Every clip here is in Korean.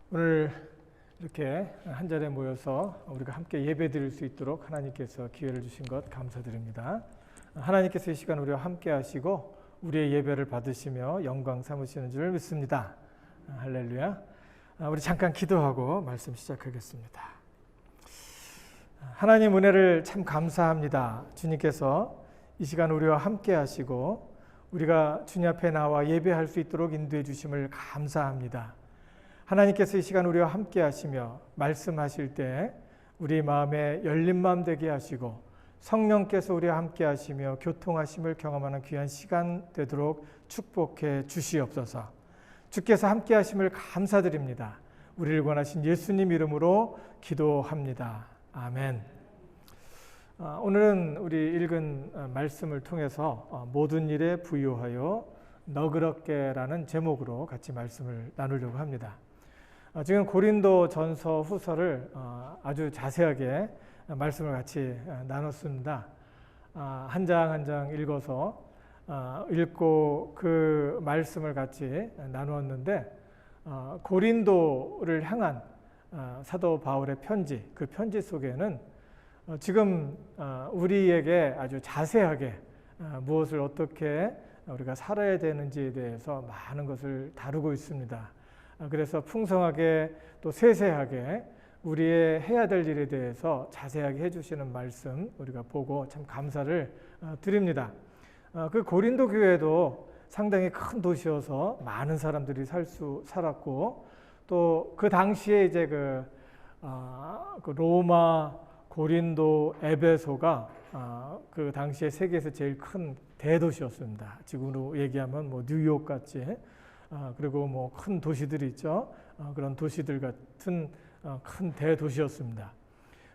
오늘 이렇게 한 자리에 모여서 우리가 함께 예배 드릴 수 있도록 하나님께서 기회를 주신 것 감사드립니다. 하나님께서 이 시간 우리와 함께 하시고 우리의 예배를 받으시며 영광 삼으시는 줄 믿습니다. 할렐루야. 우리 잠깐 기도하고 말씀 시작하겠습니다. 하나님 은혜를 참 감사합니다. 주님께서 이 시간 우리와 함께 하시고 우리가 주님 앞에 나와 예배할 수 있도록 인도해 주심을 감사합니다. 하나님께서 이 시간 우리와 함께 하시며 말씀하실 때 우리 마음에 열린 마음 되게 하시고 성령께서 우리와 함께 하시며 교통하심을 경험하는 귀한 시간 되도록 축복해 주시옵소서. 주께서 함께 하심을 감사드립니다. 우리를 권하신 예수님 이름으로 기도합니다. 아멘. 오늘은 우리 읽은 말씀을 통해서 모든 일에 부유하여 너그럽게라는 제목으로 같이 말씀을 나누려고 합니다. 지금 고린도 전서 후서를 아주 자세하게 말씀을 같이 나눴습니다. 한 장 한 장 읽어서 읽고 그 말씀을 같이 나누었는데 고린도를 향한 사도 바울의 편지, 그 편지 속에는 지금 우리에게 아주 자세하게 무엇을 어떻게 우리가 살아야 되는지에 대해서 많은 것을 다루고 있습니다. 그래서 풍성하게 또 세세하게 우리의 해야 될 일에 대해서 자세하게 해주시는 말씀 우리가 보고 참 감사를 드립니다. 그 고린도 교회도 상당히 큰 도시여서 많은 사람들이 살았고 또 그 당시에 이제 그 로마, 고린도, 에베소가 그 당시에 세계에서 제일 큰 대도시였습니다. 지금으로 얘기하면 뭐 뉴욕 같이 그리고 뭐 큰 도시들이 있죠. 그런 도시들 같은 큰 대도시였습니다.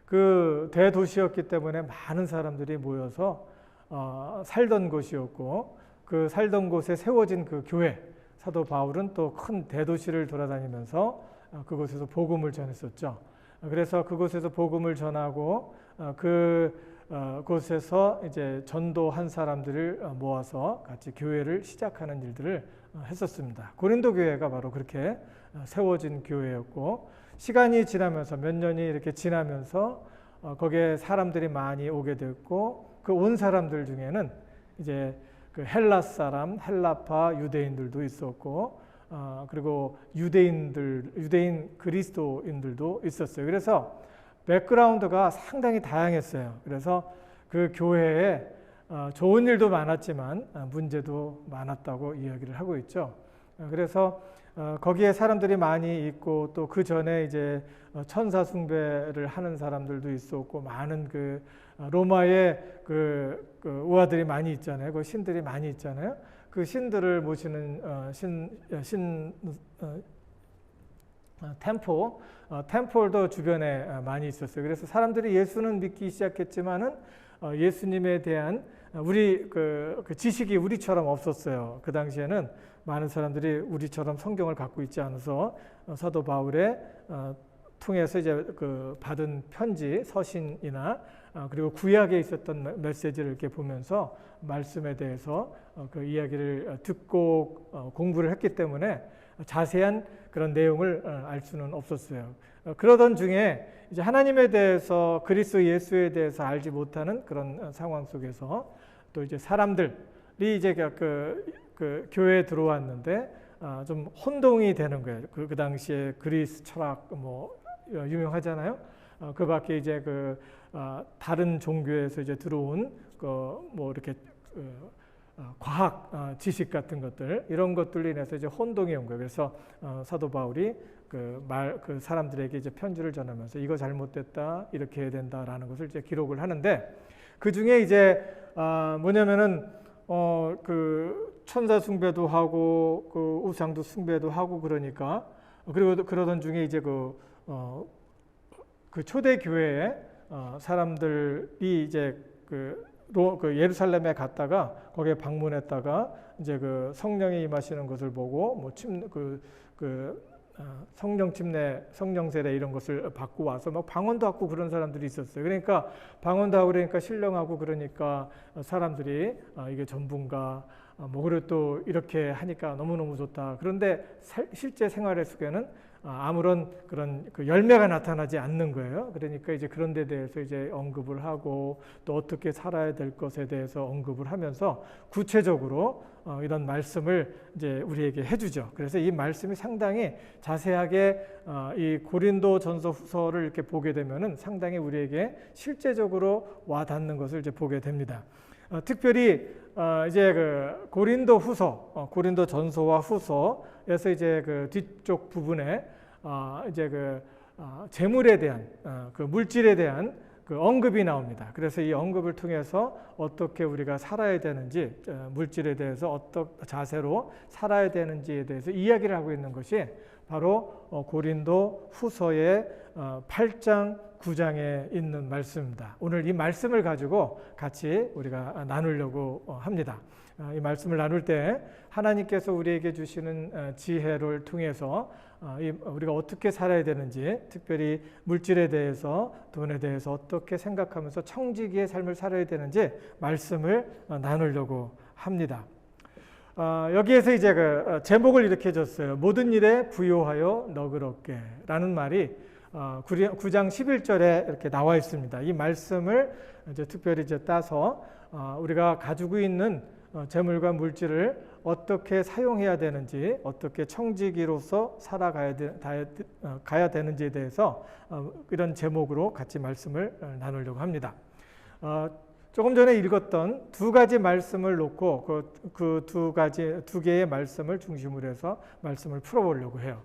그 대도시였기 때문에 많은 사람들이 모여서 살던 곳이었고 그 살던 곳에 세워진 그 교회, 사도 바울은 또 큰 대도시를 돌아다니면서 그곳에서 복음을 전했었죠. 그래서 그곳에서 복음을 전하고 그곳에서 이제 전도한 사람들을 모아서 같이 교회를 시작하는 일들을 했었습니다. 고린도 교회가 바로 그렇게 세워진 교회였고 시간이 지나면서 몇 년이 이렇게 지나면서 거기에 사람들이 많이 오게 됐고 그 온 사람들 중에는 이제 그 헬라 사람, 헬라파 유대인들도 있었고 그리고 유대인 그리스도인들도 있었어요. 그래서 백그라운드가 상당히 다양했어요. 그래서 그 교회에 좋은 일도 많았지만 문제도 많았다고 이야기를 하고 있죠. 그래서 거기에 사람들이 많이 있고 또 그 전에 이제 천사 숭배를 하는 사람들도 있었고 많은 그 로마의 그 우화들이 많이 있잖아요. 그 신들이 많이 있잖아요. 그 신들을 모시는 템플도 주변에 많이 있었어요. 그래서 사람들이 예수는 믿기 시작했지만은 예수님에 대한 우리 그 지식이 우리처럼 없었어요. 그 당시에는 많은 사람들이 우리처럼 성경을 갖고 있지 않아서 사도 바울의 통해서 이제 그 받은 편지, 서신이나 그리고 구약에 있었던 메시지를 이렇게 보면서 말씀에 대해서 그 이야기를 듣고 공부를 했기 때문에 자세한 그런 내용을 알 수는 없었어요. 그러던 중에 이제 하나님에 대해서 그리스도 예수에 대해서 알지 못하는 그런 상황 속에서 또 이제 사람들이 이제 그 교회에 들어왔는데 좀 혼동이 되는 거예요. 그 당시에 그리스 철학 뭐 유명하잖아요. 그 밖에 이제 그 다른 종교에서 이제 들어온 그 뭐 이렇게 과학 지식 같은 것들 이런 것들로 인해서 이제 혼동이 온 거예요. 그래서 사도 바울이 그 사람들에게 이제 편지를 전하면서 이거 잘못됐다 이렇게 해야 된다라는 것을 이제 기록을 하는데 그 중에 이제 뭐냐면은 그 천사 숭배도 하고 그 우상도 숭배도 하고 그러니까 그리고 그러던 중에 이제 그 초대 교회에 사람들이 이제 그 예루살렘에 갔다가 거기에 방문했다가 이제 그 성령이 임하시는 것을 보고 뭐 성령 침례, 성령 세례 이런 것을 받고 와서 막 방언도 하고 그런 사람들이 있었어요. 그러니까 방언도 하고 그러니까 신령하고 그러니까 사람들이 이게 전부인가 뭐 그리고 또 이렇게 하니까 너무너무 좋다. 그런데 실제 생활의 속에는 아무런 그런 그 열매가 나타나지 않는 거예요. 그러니까 이제 그런 데 대해서 이제 언급을 하고 또 어떻게 살아야 될 것에 대해서 언급을 하면서 구체적으로 이런 말씀을 이제 우리에게 해주죠. 그래서 이 말씀이 상당히 자세하게 이 고린도전서 후서를 이렇게 보게 되면은 상당히 우리에게 실제적으로 와닿는 것을 이제 보게 됩니다. 특별히 이제 그 고린도전서와 후서에서 이제 그 뒤쪽 부분에 이제 그 재물에 대한 그 물질에 대한 그 언급이 나옵니다. 그래서 이 언급을 통해서 어떻게 우리가 살아야 되는지, 물질에 대해서 어떤 자세로 살아야 되는지에 대해서 이야기를 하고 있는 것이 바로 고린도 후서의 8장 9장에 있는 말씀입니다. 오늘 이 말씀을 가지고 같이 우리가 나누려고 합니다. 이 말씀을 나눌 때 하나님께서 우리에게 주시는 지혜를 통해서 우리가 어떻게 살아야 되는지, 특별히 물질에 대해서, 돈에 대해서 어떻게 생각하면서 청지기의 삶을 살아야 되는지 말씀을 나누려고 합니다. 여기에서 이제 그 제목을 이렇게 줬어요. 모든 일에 부요하여 너그럽게 라는 말이 9장 11절에 이렇게 나와 있습니다. 이 말씀을 이제 특별히 이제 따서 우리가 가지고 있는 재물과 물질을 어떻게 사용해야 되는지, 어떻게 청지기로서 가야 되는지에 대해서 이런 제목으로 같이 말씀을 나누려고 합니다. 조금 전에 읽었던 두 가지 말씀을 놓고 그 두 개의 말씀을 중심으로 해서 말씀을 풀어보려고 해요.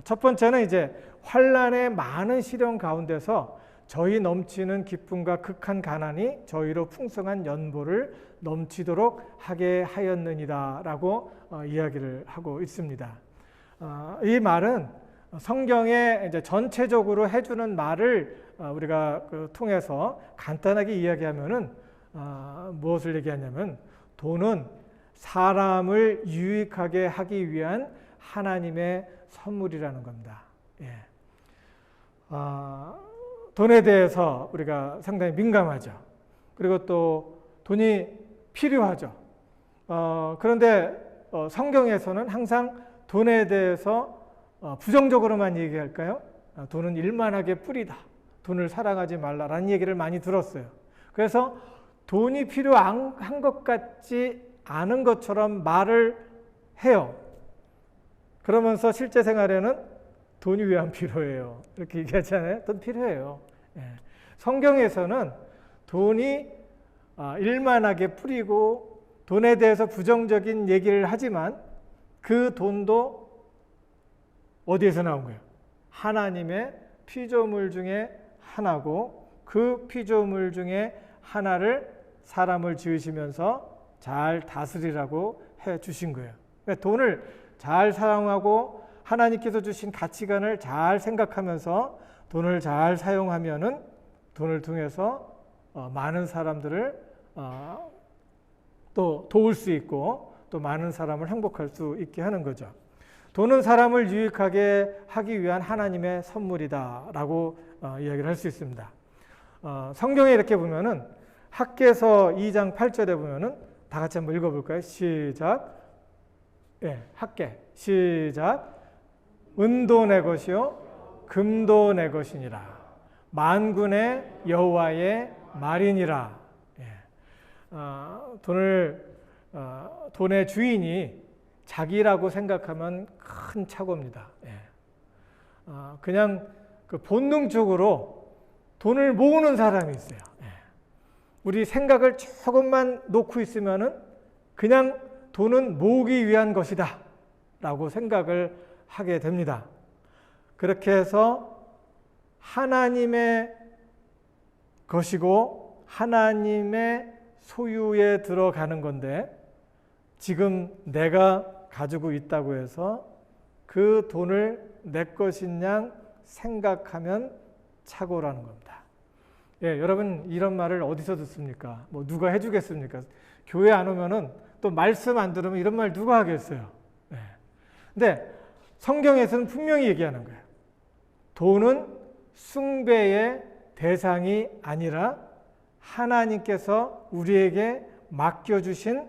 첫 번째는 이제 환난의 많은 시련 가운데서 저희 넘치는 기쁨과 극한 가난이 저희로 풍성한 연보를 넘치도록 하게 하였느니라 라고 이야기를 하고 있습니다. 이 말은 성경에 이제 전체적으로 해주는 말을 우리가 통해서 간단하게 이야기하면은 무엇을 얘기하냐면 돈은 사람을 유익하게 하기 위한 하나님의 선물이라는 겁니다. 예. 돈에 대해서 우리가 상당히 민감하죠. 그리고 또 돈이 필요하죠. 그런데 성경에서는 항상 돈에 대해서 부정적으로만 얘기할까요? 돈은 일만하게 뿌리다. 돈을 사랑하지 말라라는 얘기를 많이 들었어요. 그래서 돈이 필요한 것 같지 않은 것처럼 말을 해요. 그러면서 실제 생활에는 돈이 왜 안 필요해요? 이렇게 얘기하잖아요. 돈 필요해요. 예. 성경에서는 돈이 일만하게 뿌리고 돈에 대해서 부정적인 얘기를 하지만 그 돈도 어디에서 나온 거예요? 하나님의 피조물 중에 하나고 그 피조물 중에 하나를 사람을 지으시면서 잘 다스리라고 해 주신 거예요. 그러니까 돈을 잘 사용하고 하나님께서 주신 가치관을 잘 생각하면서 돈을 잘 사용하면은 돈을 통해서 많은 사람들을 또 도울 수 있고 또 많은 사람을 행복할 수 있게 하는 거죠. 돈은 사람을 유익하게 하기 위한 하나님의 선물이다라고 이야기를 할 수 있습니다. 성경에 이렇게 보면은 학개서 2장 8절에 보면은 다 같이 한번 읽어볼까요? 시작. 예, 학개. 시작. 은도 내 것이요 금도 내 것이니라. 만군의 여호와의 말이니라. 예. 돈의 주인이 자기라고 생각하면 큰 착오입니다. 예. 그냥 그 본능적으로 돈을 모으는 사람이 있어요. 예. 우리 생각을 조금만 놓고 있으면은 그냥 돈은 모으기 위한 것이다 라고 생각을 하게 됩니다. 그렇게 해서 하나님의 것이고 하나님의 소유에 들어가는 건데 지금 내가 가지고 있다고 해서 그 돈을 내 것인 양 생각하면 착오라는 겁니다. 예, 여러분 이런 말을 어디서 듣습니까? 뭐 누가 해주겠습니까? 교회 안 오면은 또 말씀 안 들으면 이런 말 누가 하겠어요? 예. 근데 성경에서는 분명히 얘기하는 거예요. 돈은 숭배의 대상이 아니라 하나님께서 우리에게 맡겨주신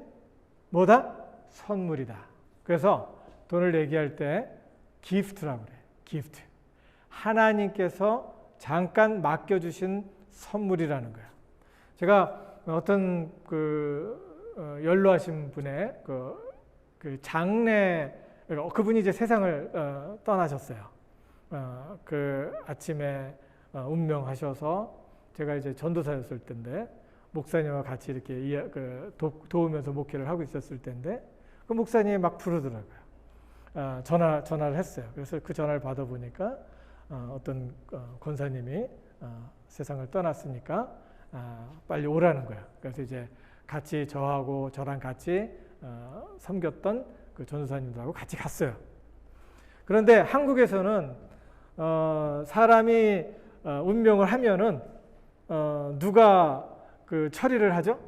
뭐다? 선물이다. 그래서 돈을 얘기할 때 기프트라고 그래요. gift. 하나님께서 잠깐 맡겨주신 선물이라는 거예요. 제가 어떤 연로하신 분의 그 장례, 그분이 이제 세상을 떠나셨어요. 그 아침에 운명하셔서 제가 이제 전도사였을 때인데 목사님과 같이 이렇게 도우면서 목회를 하고 있었을 때인데 그 목사님이 막 부르더라고요. 전화를 했어요. 그래서 그 전화를 받아보니까 어떤 권사님이 세상을 떠났으니까 빨리 오라는 거예요. 그래서 이제 같이 저랑 같이 섬겼던 그 전도사님들하고 같이 갔어요. 그런데 한국에서는 사람이 운명을 하면은 누가 그 처리를 하죠?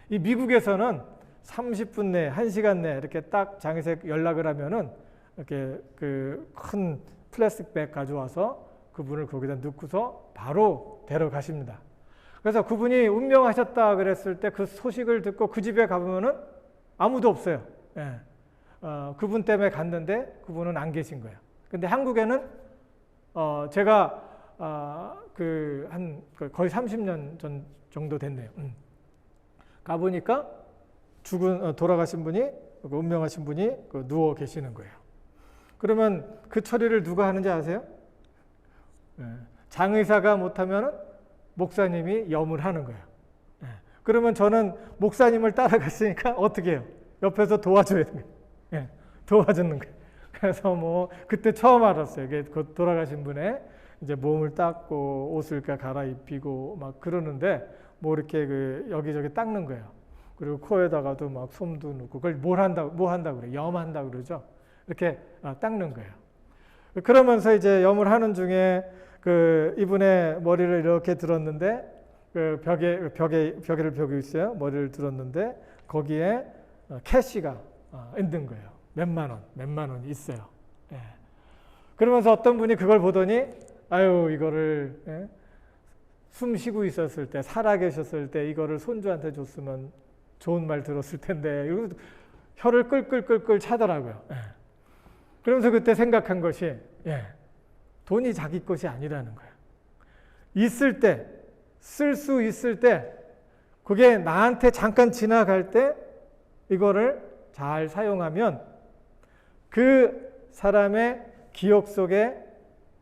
이 미국에서는 30분 내, 1시간 내 이렇게 딱 장례식 연락을 하면은 이렇게 그 큰 플라스틱 백 가져와서 그분을 거기다 넣고서 바로 데려가십니다. 그래서 그분이 운명하셨다 그랬을 때 그 소식을 듣고 그 집에 가보면은 아무도 없어요. 그분 때문에 갔는데 그분은 안 계신 거예요. 근데 한국에는 제가 거의 30년 전 정도 됐네요. 가보니까 돌아가신 분이, 운명하신 분이 누워 계시는 거예요. 그러면 그 처리를 누가 하는지 아세요? 장의사가 못하면 목사님이 염을 하는 거예요. 그러면 저는 목사님을 따라갔으니까 어떻게 해요? 옆에서 도와줘야 돼요. 도와주는 거예요. 그래서 그때 처음 알았어요. 그 돌아가신 분의 이제 몸을 닦고 옷을 갈아입히고 막 그러는데 이렇게 여기저기 닦는 거예요. 그리고 코에다가도 막 솜도 넣고 그걸 뭐 한다고 그래요? 염한다고 그러죠. 이렇게 닦는 거예요. 그러면서 이제 염을 하는 중에 이분의 머리를 이렇게 들었는데 벽에를 벽이 있어요. 머리를 들었는데 거기에 캐시가 있는 거예요. 몇만 원이 있어요. 그러면서 어떤 분이 그걸 보더니 이거를 숨 쉬고 있었을 때, 살아 계셨을 때 이거를 손주한테 줬으면 좋은 말 들었을 텐데 이러고 혀를 끌끌 차더라고요. 그러면서 그때 생각한 것이 돈이 자기 것이 아니라는 거예요. 있을 때, 쓸 수 있을 때, 그게 나한테 잠깐 지나갈 때 이거를 잘 사용하면 그 사람의 기억 속에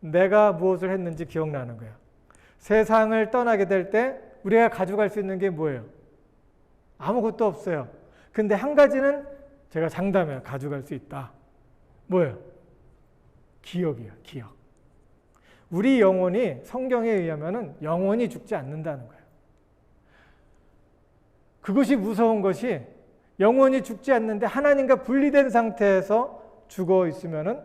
내가 무엇을 했는지 기억나는 거예요. 세상을 떠나게 될 때 우리가 가져갈 수 있는 게 뭐예요? 아무것도 없어요. 근데 한 가지는 제가 장담해요. 가져갈 수 있다. 뭐예요? 기억이에요. 기억. 우리 영혼이 성경에 의하면 영원히 죽지 않는다는 거예요. 그것이 무서운 것이 영원히 죽지 않는데 하나님과 분리된 상태에서 죽어 있으면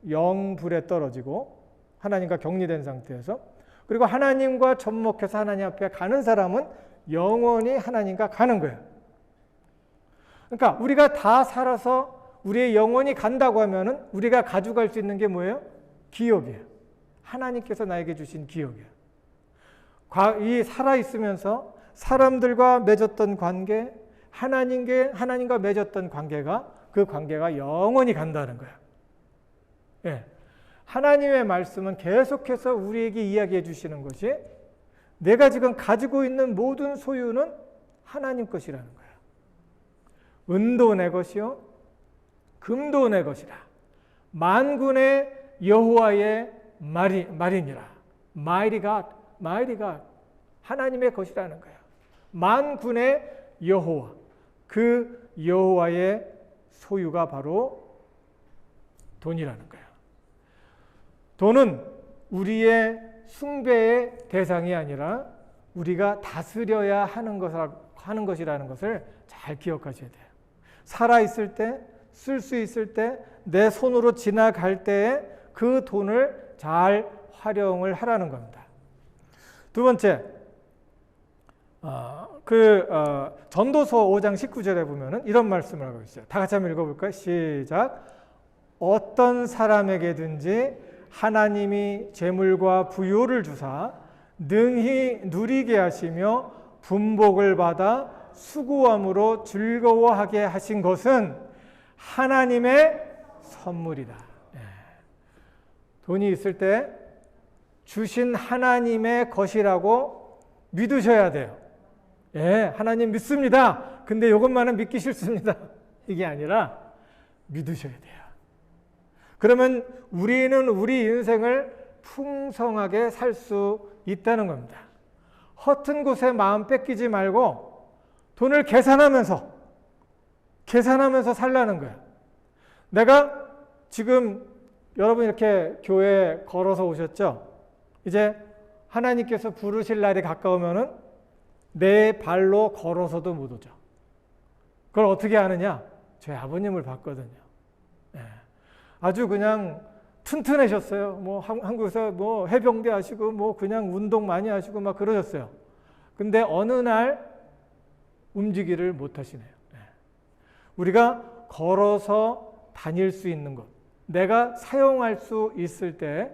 영불에 떨어지고 하나님과 격리된 상태에서, 그리고 하나님과 접목해서 하나님 앞에 가는 사람은 영원히 하나님과 가는 거예요. 그러니까 우리가 다 살아서 우리의 영혼이 간다고 하면은 우리가 가져갈 수 있는 게 뭐예요? 기억이에요. 하나님께서 나에게 주신 기억이에요. 이 살아있으면서 사람들과 맺었던 관계, 하나님과 맺었던 관계가, 그 관계가 영원히 간다는 거예요. 하나님의 말씀은 계속해서 우리에게 이야기해 주시는 것이 내가 지금 가지고 있는 모든 소유는 하나님 것이라는 거예요. 은도 내 것이요 금도 내 것이라. 만군의 여호와의 말이니라. Mighty God. 하나님의 것이라는 거예요. 만군의 여호와. 그 여호와의 소유가 바로 돈이라는 거예요. 돈은 우리의 숭배의 대상이 아니라 우리가 다스려야 하는 것이라는 것을 잘 기억하셔야 돼요. 살아있을 때, 쓸 수 있을 때, 내 손으로 지나갈 때에 그 돈을 잘 활용을 하라는 겁니다. 두 번째, 전도서 5장 19절에 보면은 이런 말씀을 하고 있어요. 다 같이 한번 읽어볼까요? 시작. 어떤 사람에게든지 하나님이 재물과 부요를 주사 능히 누리게 하시며 분복을 받아 수고함으로 즐거워하게 하신 것은 하나님의 선물이다. 돈이 있을 때 주신 하나님의 것이라고 믿으셔야 돼요. 예, 하나님 믿습니다. 근데 이것만은 믿기 싫습니다. 이게 아니라 믿으셔야 돼요. 그러면 우리는 우리 인생을 풍성하게 살 수 있다는 겁니다. 허튼 곳에 마음 뺏기지 말고 돈을 계산하면서 살라는 거예요. 내가 지금 여러분 이렇게 교회에 걸어서 오셨죠? 이제 하나님께서 부르실 날이 가까우면은 내 발로 걸어서도 못 오죠. 그걸 어떻게 아느냐? 저희 아버님을 봤거든요. 예. 아주 그냥 튼튼하셨어요. 뭐 한국에서 뭐 해병대 하시고 뭐 그냥 운동 많이 하시고 막 그러셨어요. 근데 어느 날 움직이를 못 하시네요. 예. 우리가 걸어서 다닐 수 있는 것, 내가 사용할 수 있을 때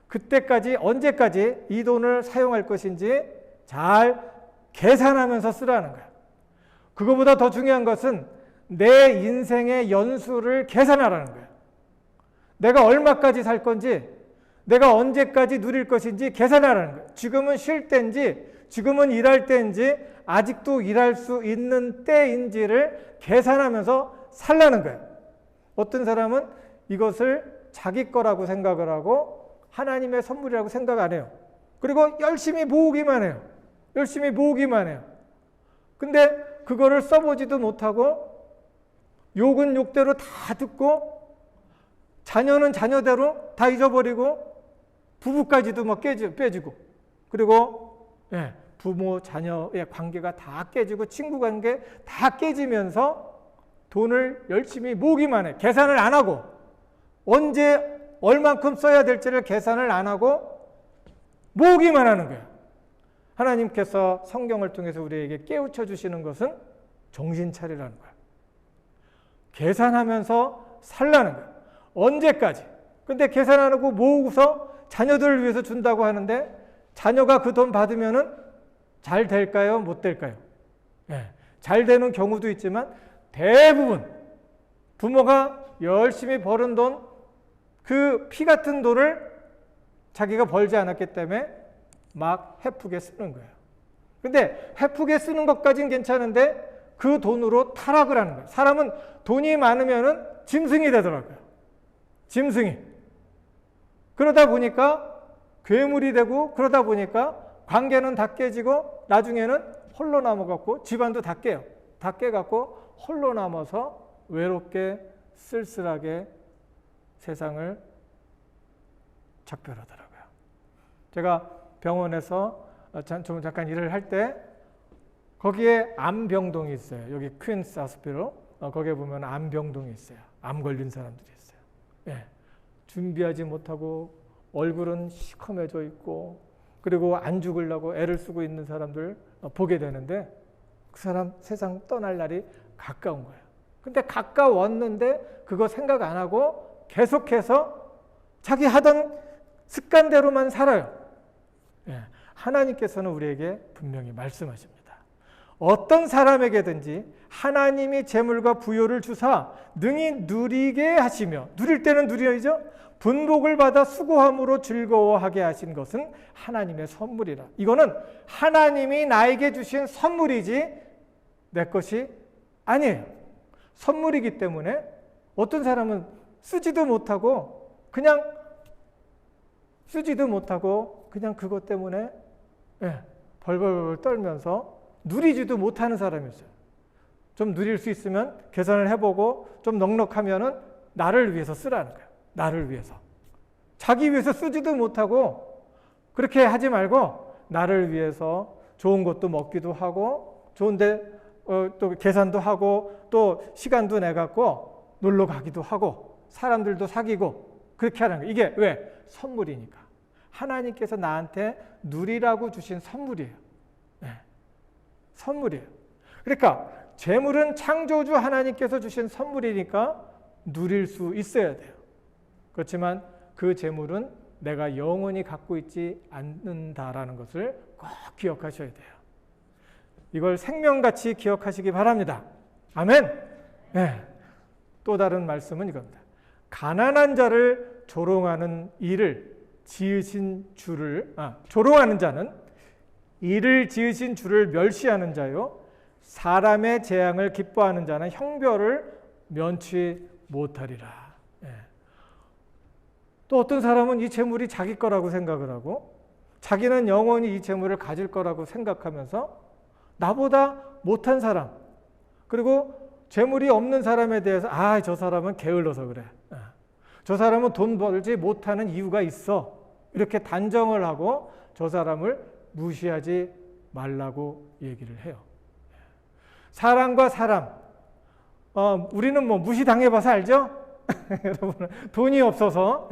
그때까지 언제까지 이 돈을 사용할 것인지 잘 계산하면서 쓰라는 거예요. 그거보다 더 중요한 것은 내 인생의 연수를 계산하라는 거예요. 내가 얼마까지 살 건지, 내가 언제까지 누릴 것인지 계산하라는 거예요. 지금은 쉴 때인지, 지금은 일할 때인지, 아직도 일할 수 있는 때인지를 계산하면서 살라는 거예요. 어떤 사람은 이것을 자기 거라고 생각을 하고 하나님의 선물이라고 생각 안 해요. 그리고 열심히 모으기만 해요. 열심히 모으기만 해요. 근데 그거를 써보지도 못하고 욕은 욕대로 다 듣고 자녀는 자녀대로 다 잊어버리고 부부까지도 막 빼지고 그리고 부모 자녀의 관계가 다 깨지고 친구 관계 다 깨지면서 돈을 열심히 모으기만 해. 계산을 안 하고 언제 얼만큼 써야 될지를 계산을 안 하고 모으기만 하는 거예요. 하나님께서 성경을 통해서 우리에게 깨우쳐 주시는 것은 정신 차리라는 거예요. 계산하면서 살라는 거예요. 언제까지? 근데 계산 안 하고 모으고서 자녀들을 위해서 준다고 하는데 자녀가 그 돈 받으면은 잘 될까요? 못 될까요? 잘 되는 경우도 있지만 대부분 부모가 열심히 벌은 돈, 그 피 같은 돈을 자기가 벌지 않았기 때문에 막 헤프게 쓰는 거예요. 근데 헤프게 쓰는 것까지는 괜찮은데 그 돈으로 타락을 하는 거예요. 사람은 돈이 많으면은 짐승이 되더라고요. 짐승이. 그러다 보니까 괴물이 되고 그러다 보니까 관계는 다 깨지고 나중에는 홀로 남아갖고 집안도 다 깨요. 다 깨갖고 홀로 남아서 외롭게 쓸쓸하게 세상을 작별하더라고요. 제가 병원에서 잠깐 일을 할 때 거기에 암병동이 있어요. 여기 퀸스 하스피럴 거기에 보면 암병동이 있어요. 암 걸린 사람들이 있어요. 준비하지 못하고 얼굴은 시커매져 있고 그리고 안 죽으려고 애를 쓰고 있는 사람들 보게 되는데 그 사람 세상 떠날 날이 가까운 거예요. 근데 가까웠는데 그거 생각 안 하고 계속해서 자기 하던 습관대로만 살아요. 하나님께서는 우리에게 분명히 말씀하십니다. 어떤 사람에게든지 하나님이 재물과 부요를 주사 능히 누리게 하시며 누릴 때는 누려야죠. 분복을 받아 수고함으로 즐거워하게 하신 것은 하나님의 선물이라. 이거는 하나님이 나에게 주신 선물이지 내 것이 아니에요. 선물이기 때문에 어떤 사람은 쓰지도 못하고 그냥 그것 때문에 벌벌 떨면서 누리지도 못하는 사람이 있어요. 좀 누릴 수 있으면 계산을 해보고 좀 넉넉하면은 나를 위해서 쓰라는 거예요. 나를 위해서. 자기 위해서 쓰지도 못하고 그렇게 하지 말고 나를 위해서 좋은 것도 먹기도 하고 좋은데 또 계산도 하고 또 시간도 내갖고 놀러 가기도 하고 사람들도 사귀고 그렇게 하는 거예요. 이게 왜? 선물이니까. 하나님께서 나한테 누리라고 주신 선물이에요. 선물이에요. 그러니까 재물은 창조주 하나님께서 주신 선물이니까 누릴 수 있어야 돼요. 그렇지만 그 재물은 내가 영원히 갖고 있지 않는다라는 것을 꼭 기억하셔야 돼요. 이걸 생명같이 기억하시기 바랍니다. 아멘. 또 다른 말씀은 이겁니다. 가난한 자를 조롱하는 일을 지으신 주를 조롱하는 자는 이를 지으신 주를 멸시하는 자요 사람의 재앙을 기뻐하는 자는 형벌을 면치 못하리라. 또 어떤 사람은 이 재물이 자기 거라고 생각을 하고 자기는 영원히 이 재물을 가질 거라고 생각하면서 나보다 못한 사람 그리고 재물이 없는 사람에 대해서 저 사람은 게을러서 그래. 저 사람은 돈 벌지 못하는 이유가 있어. 이렇게 단정을 하고 저 사람을 무시하지 말라고 얘기를 해요. 사람과 사람, 우리는 뭐 무시당해봐서 알죠? 여러분, 돈이 없어서,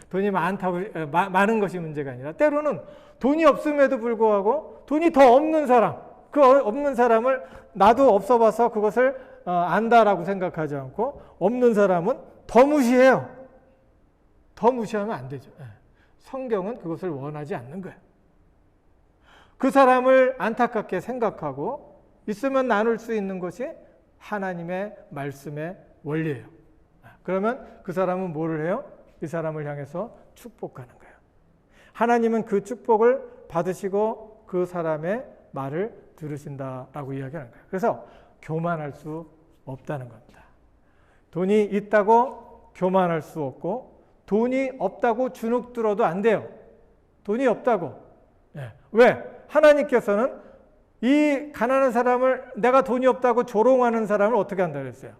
돈이 많은 것이 문제가 아니라 때로는 돈이 없음에도 불구하고 돈이 더 없는 사람, 그 없는 사람을 나도 없어봐서 그것을 안다라고 생각하지 않고 없는 사람은 더 무시해요. 더 무시하면 안 되죠. 성경은 그것을 원하지 않는 거예요. 그 사람을 안타깝게 생각하고 있으면 나눌 수 있는 것이 하나님의 말씀의 원리예요. 그러면 그 사람은 뭐를 해요? 이 사람을 향해서 축복하는 거예요. 하나님은 그 축복을 받으시고 그 사람의 말을 들으신다라고 이야기하는 거예요. 그래서 교만할 수 없다는 겁니다. 돈이 있다고 교만할 수 없고 돈이 없다고 주눅 들어도 안 돼요. 돈이 없다고. 왜? 하나님께서는 이 가난한 사람을 내가 돈이 없다고 조롱하는 사람을 어떻게 한다고 했어요?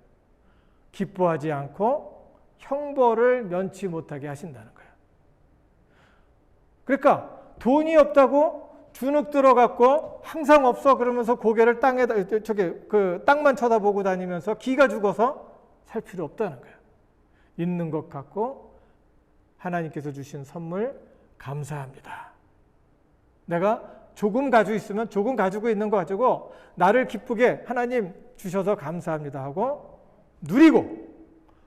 기뻐하지 않고 형벌을 면치 못하게 하신다는 거예요. 그러니까 돈이 없다고 주눅 들어갖고 항상 없어 그러면서 고개를 땅에다 땅만 쳐다보고 다니면서 기가 죽어서 살 필요 없다는 거예요. 있는 것 같고 하나님께서 주신 선물 감사합니다. 내가 조금 가지고 있으면 조금 가지고 있는 거 가지고 나를 기쁘게 하나님 주셔서 감사합니다 하고 누리고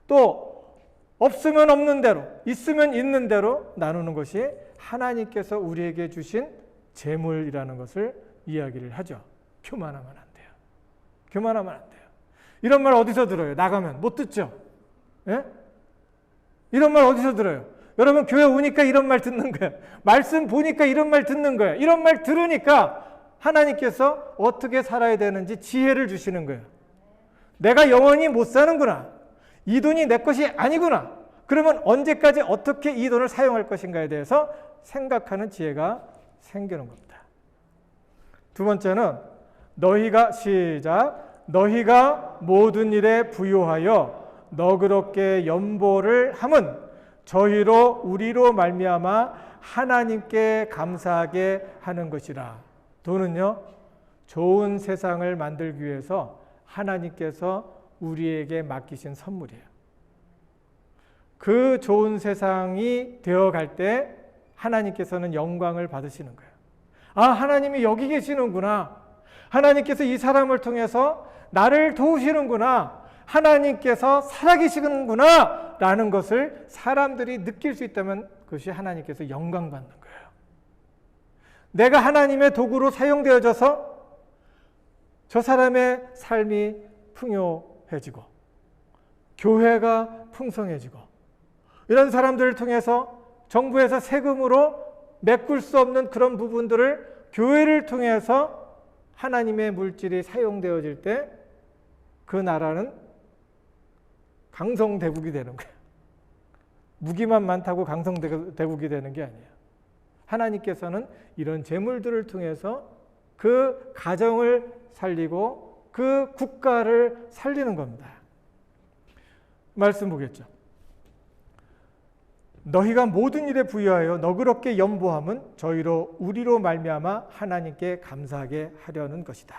또 없으면 없는 대로 있으면 있는 대로 나누는 것이 하나님께서 우리에게 주신 재물이라는 것을 이야기를 하죠. 교만하면 안 돼요. 교만하면 안 돼요. 이런 말 어디서 들어요? 나가면 못 듣죠? 예? 이런 말 어디서 들어요? 여러분 교회 오니까 이런 말 듣는 거예요. 말씀 보니까 이런 말 듣는 거예요. 이런 말 들으니까 하나님께서 어떻게 살아야 되는지 지혜를 주시는 거예요. 내가 영원히 못 사는구나. 이 돈이 내 것이 아니구나. 그러면 언제까지 어떻게 이 돈을 사용할 것인가에 대해서 생각하는 지혜가 생기는 겁니다. 두 번째는 너희가 모든 일에 부요하여 너그럽게 연보를 함은 저희로 우리로 말미암아 하나님께 감사하게 하는 것이라. 돈은요, 좋은 세상을 만들기 위해서 하나님께서 우리에게 맡기신 선물이에요. 그 좋은 세상이 되어갈 때 하나님께서는 영광을 받으시는 거예요. 하나님이 여기 계시는구나. 하나님께서 이 사람을 통해서 나를 도우시는구나. 하나님께서 살아계시는구나 라는 것을 사람들이 느낄 수 있다면 그것이 하나님께서 영광받는 거예요. 내가 하나님의 도구로 사용되어져서 저 사람의 삶이 풍요해지고 교회가 풍성해지고 이런 사람들을 통해서 정부에서 세금으로 메꿀 수 없는 그런 부분들을 교회를 통해서 하나님의 물질이 사용되어질 때 그 나라는 강성대국이 되는 거예요. 무기만 많다고 강성대국이 되는 게 아니에요. 하나님께서는 이런 재물들을 통해서 그 가정을 살리고 그 국가를 살리는 겁니다. 말씀 보겠죠. 너희가 모든 일에 부여하여 너그럽게 연보함은 저희로 우리로 말미암아 하나님께 감사하게 하려는 것이다.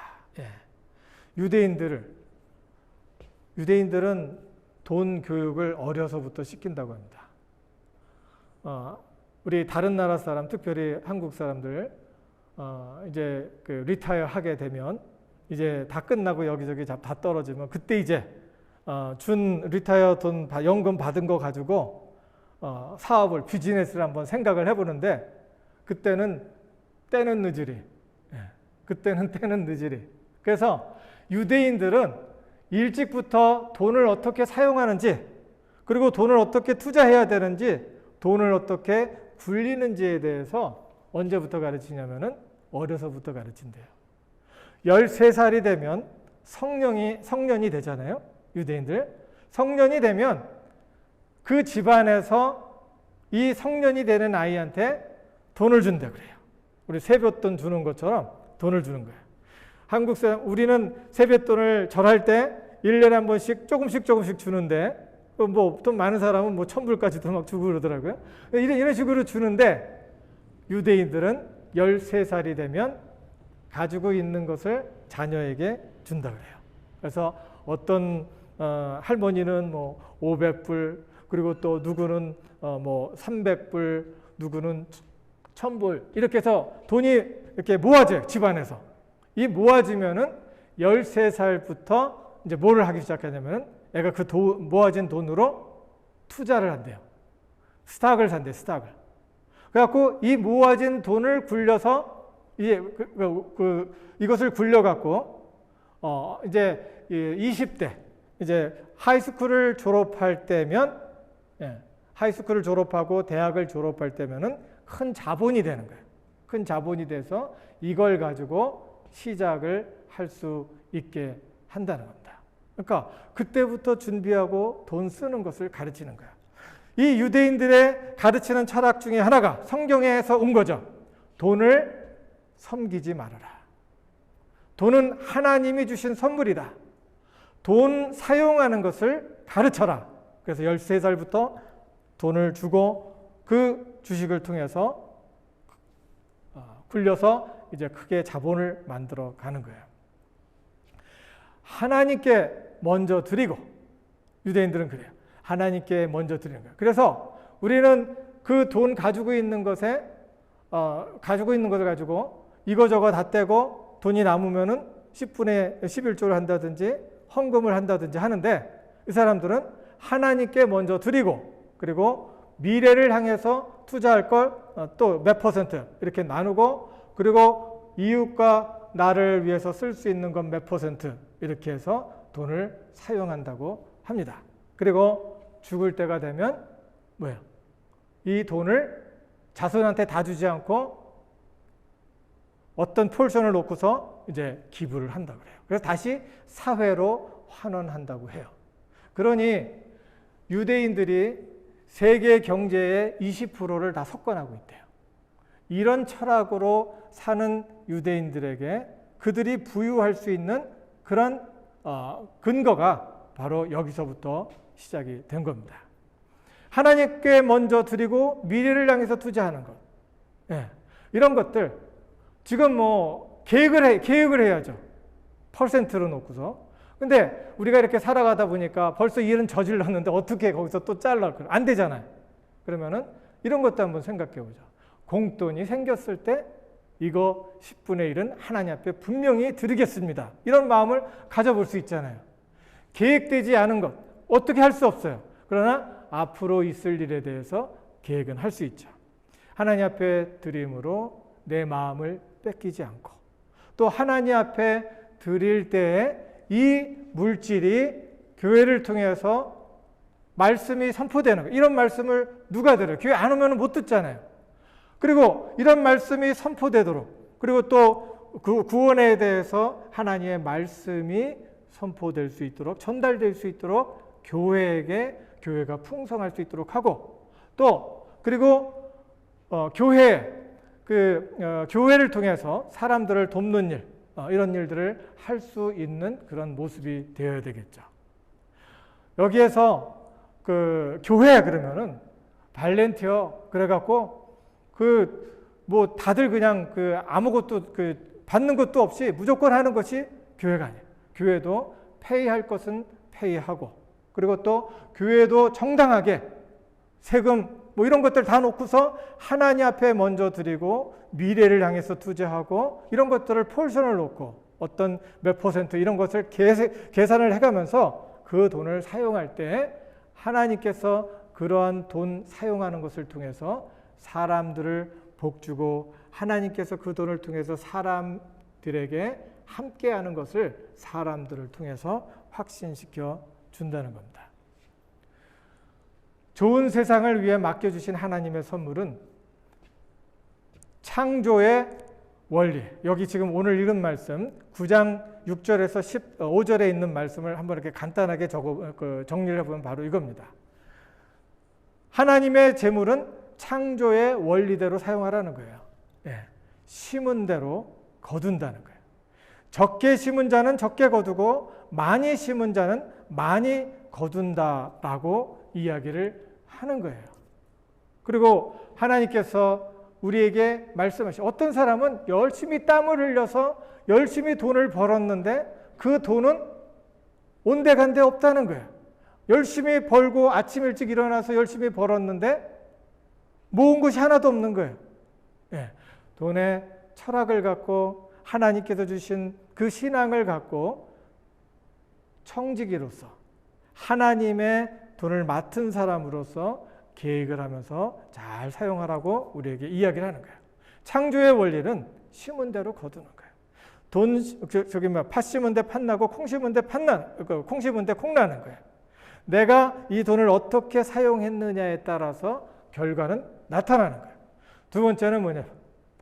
유대인들은 돈 교육을 어려서부터 시킨다고 합니다. 우리 다른 나라 사람, 특별히 한국 사람들 이제 그 리타이어 하게 되면 이제 다 끝나고 여기저기 다 떨어지면 그때 이제 준 리타이어 돈 연금 받은 거 가지고 사업을 비즈니스를 한번 생각을 해보는데 그때는 때는 늦으리. 그때는 때는 늦으리. 그래서 유대인들은 일찍부터 돈을 어떻게 사용하는지 그리고 돈을 어떻게 투자해야 되는지, 돈을 어떻게 굴리는지에 대해서 언제부터 가르치냐면은 어려서부터 가르친대요. 13살이 되면 성년이 되잖아요. 유대인들. 성년이 되면 그 집안에서 이 성년이 되는 아이한테 돈을 준다 그래요. 우리 세뱃돈 주는 것처럼 돈을 주는 거예요. 한국 사람, 우리는 세뱃돈을 절할 때 1년에 한 번씩 조금씩 주는데, 뭐 돈 많은 사람은 뭐 1,000불까지도 막 주고 그러더라고요. 이런 식으로 주는데, 유대인들은 13살이 되면 가지고 있는 것을 자녀에게 준다 그래요. 그래서 어떤 할머니는 뭐 500불, 그리고 또 누구는 뭐 300불, 누구는 1,000불, 이렇게 해서 돈이 이렇게 모아져요, 집안에서. 이 모아지면은 13살부터 이제 뭐를 하기 시작하냐면은 애가 그 모아진 돈으로 투자를 한대요. 스탁을 산대요, 스탁을. 그래갖고 이 모아진 돈을 굴려서 이것을 굴려갖고 이제 20대, 이제 하이스쿨을 졸업할 때면, 하이스쿨을 졸업하고 대학을 졸업할 때면은 큰 자본이 되는 거예요. 큰 자본이 돼서 이걸 가지고 시작을 할 수 있게 한다는 겁니다. 그러니까 그때부터 준비하고 돈 쓰는 것을 가르치는 거예요. 이 유대인들의 가르치는 철학 중에 하나가 성경에서 온 거죠. 돈을 섬기지 말아라. 돈은 하나님이 주신 선물이다. 돈 사용하는 것을 가르쳐라. 그래서 13살부터 돈을 주고 그 주식을 통해서 굴려서 이제 크게 자본을 만들어 가는 거예요. 하나님께 먼저 드리고, 유대인들은 그래요. 하나님께 먼저 드리는 거예요. 그래서 우리는 그 돈 가지고 있는 것을 가지고 이거저거 다 떼고 돈이 남으면은 10분의 11조를 한다든지 헌금을 한다든지 하는데, 이 사람들은 하나님께 먼저 드리고, 그리고 미래를 향해서 투자할 걸 또 몇 퍼센트 이렇게 나누고, 그리고 이웃과 나를 위해서 쓸 수 있는 건 몇 퍼센트 이렇게 해서 돈을 사용한다고 합니다. 그리고 죽을 때가 되면 뭐예요? 이 돈을 자손한테 다 주지 않고 어떤 폴션을 놓고서 이제 기부를 한다고 그래요. 그래서 다시 사회로 환원한다고 해요. 그러니 유대인들이 세계 경제의 20%를 다 석권하고 있대요. 이런 철학으로 사는 유대인들에게 그들이 부유할 수 있는 그런 근거가 바로 여기서부터 시작이 된 겁니다. 하나님께 먼저 드리고 미래를 향해서 투자하는 것, 이런 것들 지금 뭐 계획을 해야죠. 퍼센트로 놓고서. 근데 우리가 이렇게 살아가다 보니까 벌써 일은 저질렀는데 어떻게 거기서 또 잘라? 안 되잖아요. 그러면은 이런 것도 한번 생각해 보죠. 공돈이 생겼을 때 이거 10분의 1은 하나님 앞에 분명히 드리겠습니다. 이런 마음을 가져볼 수 있잖아요. 계획되지 않은 것, 어떻게 할 수 없어요. 그러나 앞으로 있을 일에 대해서 계획은 할 수 있죠. 하나님 앞에 드림으로 내 마음을 뺏기지 않고, 또 하나님 앞에 드릴 때에 이 물질이 교회를 통해서 말씀이 선포되는 거예요. 이런 말씀을 누가 들어요? 교회 안 오면 못 듣잖아요. 그리고 이런 말씀이 선포되도록, 그리고 또 그 구원에 대해서 하나님의 말씀이 선포될 수 있도록, 전달될 수 있도록 교회에게, 교회가 풍성할 수 있도록 하고, 또 그리고 교회를 통해서 사람들을 돕는 일, 이런 일들을 할 수 있는 그런 모습이 되어야 되겠죠. 여기에서 교회 그러면은 발렌티어 그래갖고 뭐 다들 그냥 아무것도 받는 것도 없이 무조건 하는 것이 교회가 아니에요. 교회도 페이할 것은 페이하고, 그리고 또 교회도 정당하게 세금 뭐 이런 것들 다 놓고서 하나님 앞에 먼저 드리고 미래를 향해서 투자하고, 이런 것들을 폴션을 놓고 어떤 몇 퍼센트 이런 것을 계산을 해가면서 그 돈을 사용할 때 하나님께서 그러한 돈 사용하는 것을 통해서 사람들을 복주고, 하나님께서 그 돈을 통해서 사람들에게 함께하는 것을 사람들을 통해서 확신시켜 준다는 겁니다. 좋은 세상을 위해 맡겨주신 하나님의 선물은 창조의 원리, 여기 지금 오늘 읽은 말씀 9장 6절에서 15절에 있는 말씀을 한번 이렇게 간단하게 정리를 해보면 바로 이겁니다. 하나님의 재물은 창조의 원리대로 사용하라는 거예요. 심은 대로 거둔다는 거예요. 적게 심은 자는 적게 거두고 많이 심은 자는 많이 거둔다라고 이야기를 하는 거예요. 그리고 하나님께서 우리에게 말씀하시죠. 어떤 사람은 열심히 땀을 흘려서 열심히 돈을 벌었는데 그 돈은 온데간데 없다는 거예요. 열심히 벌고 아침 일찍 일어나서 열심히 벌었는데 모은 것이 하나도 없는 거예요. 돈의 철학을 갖고 하나님께서 주신 그 신앙을 갖고 청지기로서 하나님의 돈을 맡은 사람으로서 계획을 하면서 잘 사용하라고 우리에게 이야기를 하는 거예요. 창조의 원리는 심은 대로 거두는 거예요. 팥 심은 데 팥 나고 콩 심은 데 콩 심은 데 콩 나는 거예요. 내가 이 돈을 어떻게 사용했느냐에 따라서 결과는 나타나는 거예요. 두 번째는 뭐냐?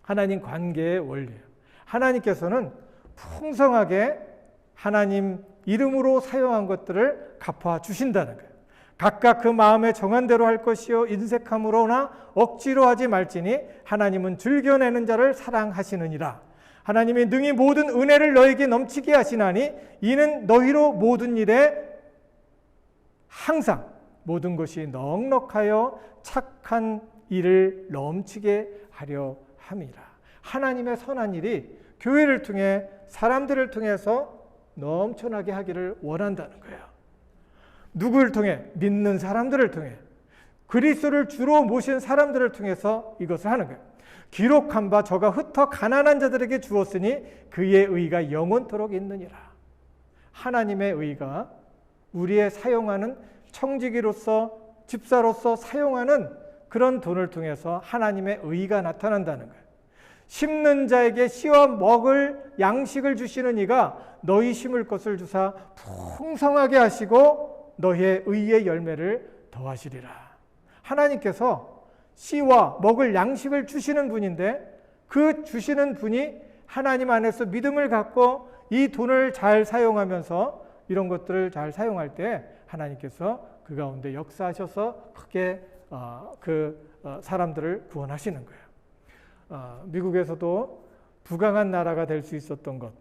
하나님 관계의 원리예요. 하나님께서는 풍성하게 하나님 이름으로 사용한 것들을 갚아 주신다는 거예요. 각각 그 마음에 정한 대로 할 것이요 인색함으로나 억지로 하지 말지니 하나님은 즐겨내는 자를 사랑하시느니라. 하나님이 능히 모든 은혜를 너에게 넘치게 하시나니 이는 너희로 모든 일에 항상 모든 것이 넉넉하여 착한 일을 넘치게 하려 함이라. 하나님의 선한 일이 교회를 통해 사람들을 통해서 넘쳐나게 하기를 원한다는 거예요. 누구를 통해? 믿는 사람들을 통해, 그리스도를 주로 모신 사람들을 통해서 이것을 하는 거예요. 기록한 바 저가 흩어 가난한 자들에게 주었으니 그의 의가 영원토록 있느니라. 하나님의 의가 우리의 사용하는 청지기로서 집사로서 사용하는 그런 돈을 통해서 하나님의 의가 나타난다는 거예요. 심는 자에게 씨와 먹을 양식을 주시는 이가 너희 심을 것을 주사 풍성하게 하시고 너희의 의의 열매를 더하시리라. 하나님께서 씨와 먹을 양식을 주시는 분인데 그 주시는 분이 하나님 안에서 믿음을 갖고 이 돈을 잘 사용하면서 이런 것들을 잘 사용할 때 하나님께서 그 가운데 역사하셔서 크게 사람들을 구원하시는 거예요. 미국에서도 부강한 나라가 될 수 있었던 것,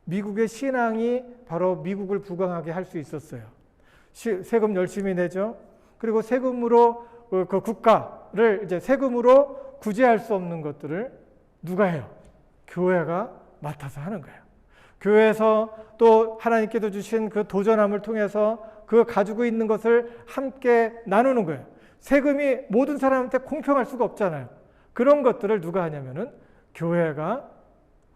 미국의 신앙이 바로 미국을 부강하게 할 수 있었어요. 세금 열심히 내죠. 그리고 세금으로 그 국가를 이제 세금으로 구제할 수 없는 것들을 누가 해요? 교회가 맡아서 하는 거예요. 교회에서 또 하나님께서 주신 그 도전함을 통해서 그 가지고 있는 것을 함께 나누는 거예요. 세금이 모든 사람한테 공평할 수가 없잖아요. 그런 것들을 누가 하냐면은 교회가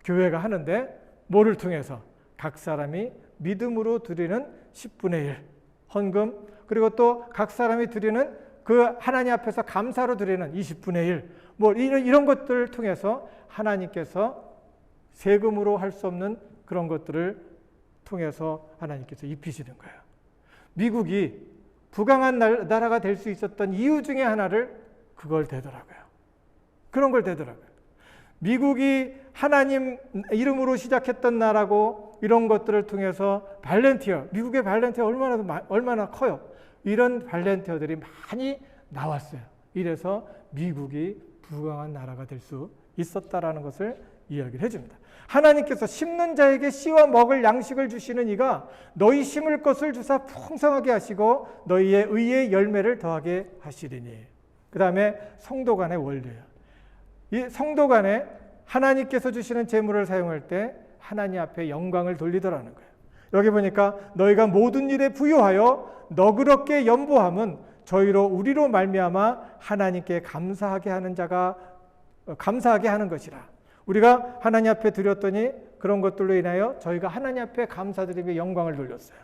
하는데 뭐를 통해서? 각 사람이 믿음으로 드리는 10분의 1 헌금, 그리고 또 각 사람이 드리는 그 하나님 앞에서 감사로 드리는 20분의 1 뭐 이런 것들을 통해서 하나님께서 세금으로 할 수 없는 그런 것들을 통해서 하나님께서 입히시는 거예요. 미국이 부강한 나라가 될 수 있었던 이유 중에 하나를 그걸 대더라고요. 그런 걸 대더라고요. 미국이 하나님 이름으로 시작했던 나라고 이런 것들을 통해서 미국의 발렌티어 얼마나 커요. 이런 발렌티어들이 많이 나왔어요. 이래서 미국이 부강한 나라가 될 수 있었다라는 것을 이야기를 해줍니다. 하나님께서 심는 자에게 씨와 먹을 양식을 주시는 이가 너희 심을 것을 주사 풍성하게 하시고 너희의 의의 열매를 더하게 하시리니. 그 다음에 성도 간의 원리예요. 이 성도 간에 하나님께서 주시는 재물을 사용할 때 하나님 앞에 영광을 돌리더라는 거예요. 여기 보니까 너희가 모든 일에 부요하여 너그럽게 연보함은 저희로 우리로 말미암아 하나님께 감사하게 하는 것이라. 우리가 하나님 앞에 드렸더니 그런 것들로 인하여 저희가 하나님 앞에 감사드리며 영광을 돌렸어요.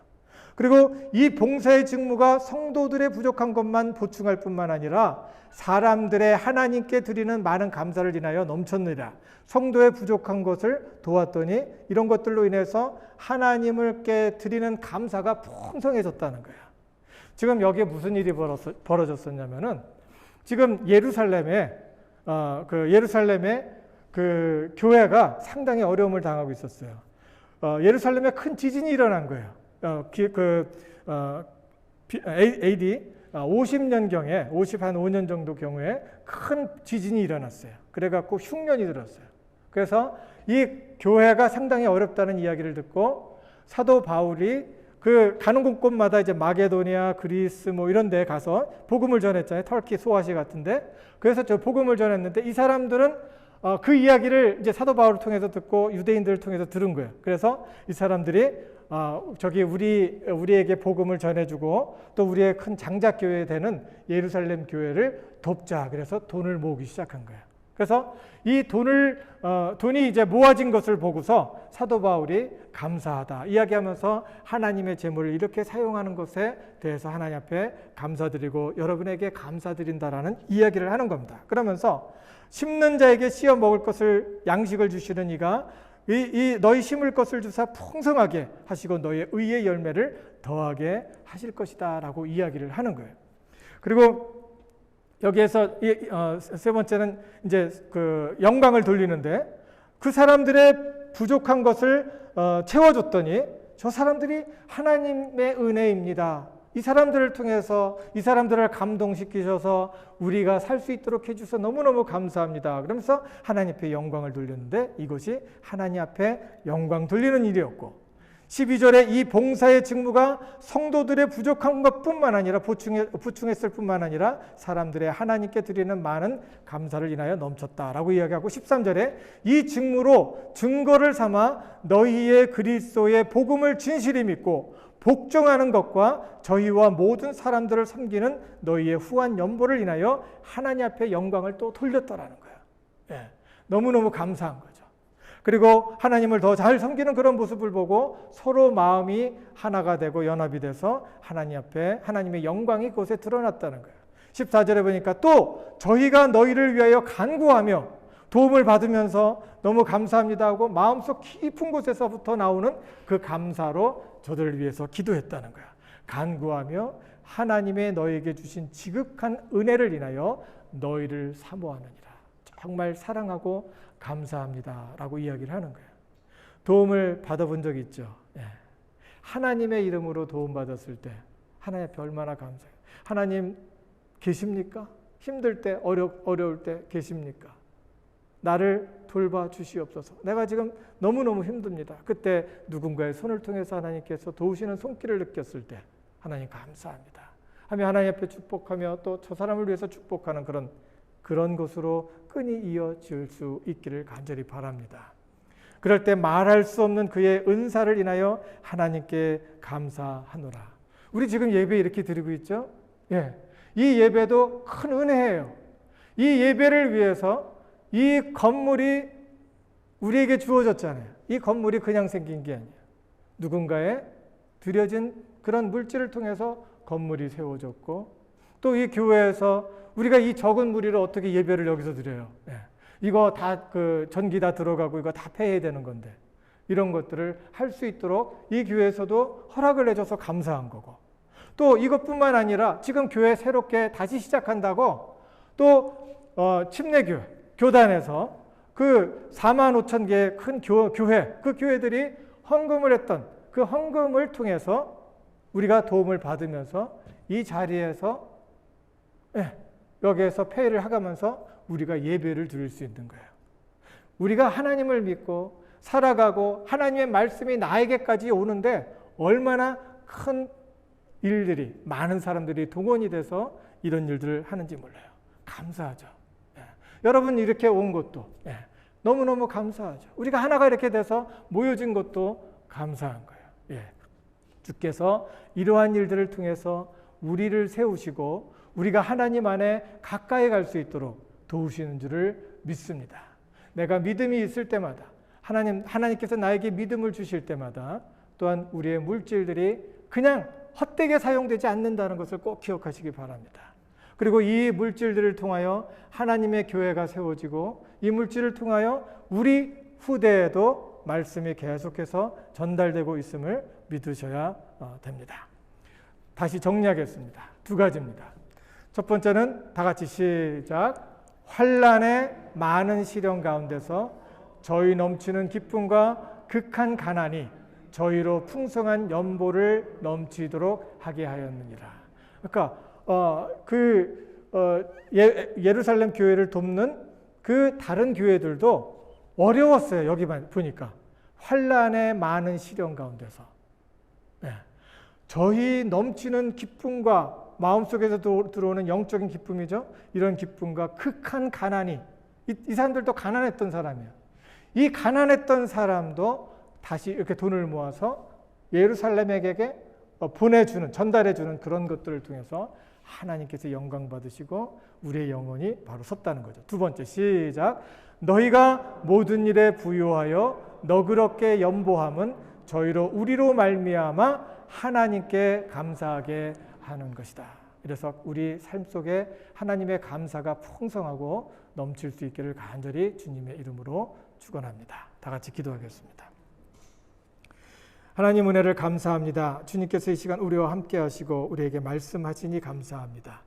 그리고 이 봉사의 직무가 성도들의 부족한 것만 보충할 뿐만 아니라 사람들의 하나님께 드리는 많은 감사를 인하여 넘쳤느니라. 성도의 부족한 것을 도왔더니 이런 것들로 인해서 하나님께 드리는 감사가 풍성해졌다는 거예요. 지금 여기에 무슨 일이 벌어졌었냐면은 지금 예루살렘에 그 교회가 상당히 어려움을 당하고 있었어요. 예루살렘에 큰 지진이 일어난 거예요. AD 50년경에 55년 정도 경우에 큰 지진이 일어났어요. 그래갖고 흉년이 들었어요. 그래서 이 교회가 상당히 어렵다는 이야기를 듣고 사도 바울이 그 가는 곳곳마다 이제 마게도니아, 그리스 뭐 이런 데 가서 복음을 전했잖아요. 터키, 소아시 같은데. 그래서 저 복음을 전했는데 이 사람들은 그 이야기를 이제 사도 바울을 통해서 듣고 유대인들을 통해서 들은 거예요. 그래서 이 사람들이 저기 우리에게 복음을 전해주고 또 우리의 큰 장작교회 되는 예루살렘 교회를 돕자. 그래서 돈을 모으기 시작한 거예요. 그래서 이 돈이 이제 모아진 것을 보고서 사도 바울이 감사하다 이야기하면서 하나님의 재물을 이렇게 사용하는 것에 대해서 하나님 앞에 감사드리고 여러분에게 감사드린다라는 이야기를 하는 겁니다. 그러면서 심는 자에게 씌어 먹을 것을 양식을 주시는 이가 이 너희 심을 것을 주사 풍성하게 하시고 너희의 의의 열매를 더하게 하실 것이다 라고 이야기를 하는 거예요. 그리고 여기에서 세 번째는 이제 그 영광을 돌리는데 그 사람들의 부족한 것을 채워줬더니 저 사람들이 하나님의 은혜입니다. 이 사람들을 통해서 이 사람들을 감동시키셔서 우리가 살 수 있도록 해주셔서 너무너무 감사합니다. 그러면서 하나님 앞에 영광을 돌렸는데 이것이 하나님 앞에 영광 돌리는 일이었고 12절에 이 봉사의 직무가 성도들의 부족한 것뿐만 아니라 부충했을 뿐만 아니라 사람들의 하나님께 드리는 많은 감사를 인하여 넘쳤다라고 이야기하고 13절에 이 직무로 증거를 삼아 너희의 그리스도의 복음을 진실히 믿고 복종하는 것과 저희와 모든 사람들을 섬기는 너희의 후한 연보를 인하여 하나님 앞에 영광을 또 돌렸다라는 거예요. 예, 너무너무 감사한 거죠. 그리고 하나님을 더 잘 섬기는 그런 모습을 보고 서로 마음이 하나가 되고 연합이 돼서 하나님 앞에 하나님의 영광이 그곳에 드러났다는 거예요. 14절에 보니까 또 저희가 너희를 위하여 간구하며 도움을 받으면서 너무 감사합니다 하고 마음속 깊은 곳에서부터 나오는 그 감사로 저들을 위해서 기도했다는 거야. 간구하며 하나님의 너에게 주신 지극한 은혜를 인하여 너희를 사모하느니라. 정말 사랑하고 감사합니다 라고 이야기를 하는 거예요. 도움을 받아본 적이 있죠. 예. 하나님의 이름으로 도움받았을 때 하나님 앞에 얼마나 감사해요. 하나님 계십니까? 힘들 때 어려울 때 계십니까? 나를 돌봐 주시옵소서. 내가 지금 너무너무 힘듭니다. 그때 누군가의 손을 통해서 하나님께서 도우시는 손길을 느꼈을 때 하나님 감사합니다 하며 하나님 앞에 축복하며 또 저 사람을 위해서 축복하는 그런 것으로 끈이 이어질 수 있기를 간절히 바랍니다. 그럴 때 말할 수 없는 그의 은사를 인하여 하나님께 감사하노라. 우리 지금 예배 이렇게 드리고 있죠? 예. 이 예배도 큰 은혜예요. 이 예배를 위해서 이 건물이 우리에게 주어졌잖아요. 이 건물이 그냥 생긴 게 아니에요. 누군가의 들여진 그런 물질을 통해서 건물이 세워졌고 또 이 교회에서 우리가 이 적은 무리를 어떻게 예배를 여기서 드려요. 예. 이거 다 전기 다 들어가고 이거 다 폐해야 되는 건데 이런 것들을 할 수 있도록 이 교회에서도 허락을 해줘서 감사한 거고 또 이것뿐만 아니라 지금 교회 새롭게 다시 시작한다고 또 침례교회 교단에서 그 45,000개의 큰 교회 그 교회들이 헌금을 했던 그 헌금을 통해서 우리가 도움을 받으면서 이 자리에서 여기에서 폐회를 하가면서 우리가 예배를 드릴 수 있는 거예요. 우리가 하나님을 믿고 살아가고 하나님의 말씀이 나에게까지 오는데 얼마나 큰 일들이 많은 사람들이 동원이 돼서 이런 일들을 하는지 몰라요. 감사하죠. 여러분 이렇게 온 것도 너무너무 감사하죠. 우리가 하나가 이렇게 돼서 모여진 것도 감사한 거예요. 주께서 이러한 일들을 통해서 우리를 세우시고 우리가 하나님 안에 가까이 갈 수 있도록 도우시는 줄을 믿습니다. 내가 믿음이 있을 때마다 하나님께서 나에게 믿음을 주실 때마다 또한 우리의 물질들이 그냥 헛되게 사용되지 않는다는 것을 꼭 기억하시기 바랍니다. 그리고 이 물질들을 통하여 하나님의 교회가 세워지고 이 물질을 통하여 우리 후대에도 말씀이 계속해서 전달되고 있음을 믿으셔야 됩니다. 다시 정리하겠습니다. 두 가지입니다. 첫 번째는 다 같이 시작. 환난의 많은 시련 가운데서 저희 넘치는 기쁨과 극한 가난이 저희로 풍성한 연보를 넘치도록 하게 하였느니라. 그러니까 예루살렘 교회를 돕는 그 다른 교회들도 어려웠어요. 여기만 보니까 환난의 많은 시련 가운데서 저희 넘치는 기쁨과 마음속에서 들어오는 영적인 기쁨이죠. 이런 기쁨과 극한 가난이 이 사람들도 가난했던 사람이에요. 이 가난했던 사람도 다시 이렇게 돈을 모아서 예루살렘에게 전달해주는 그런 것들을 통해서 하나님께서 영광 받으시고 우리의 영혼이 바로 섰다는 거죠. 두 번째 시작. 너희가 모든 일에 부요하여 너그럽게 연보함은 저희로 우리로 말미암아 하나님께 감사하게 하는 것이다. 이래서 우리 삶 속에 하나님의 감사가 풍성하고 넘칠 수 있기를 간절히 주님의 이름으로 축원합니다. 다 같이 기도하겠습니다. 하나님 은혜를 감사합니다. 주님께서 이 시간 우리와 함께 하시고 우리에게 말씀하시니 감사합니다.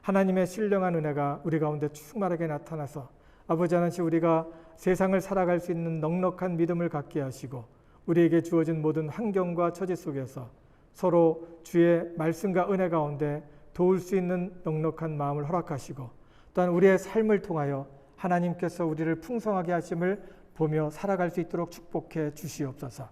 하나님의 신령한 은혜가 우리 가운데 충만하게 나타나서 아버지 하나님 우리가 세상을 살아갈 수 있는 넉넉한 믿음을 갖게 하시고 우리에게 주어진 모든 환경과 처지 속에서 서로 주의 말씀과 은혜 가운데 도울 수 있는 넉넉한 마음을 허락하시고 또한 우리의 삶을 통하여 하나님께서 우리를 풍성하게 하심을 보며 살아갈 수 있도록 축복해 주시옵소서.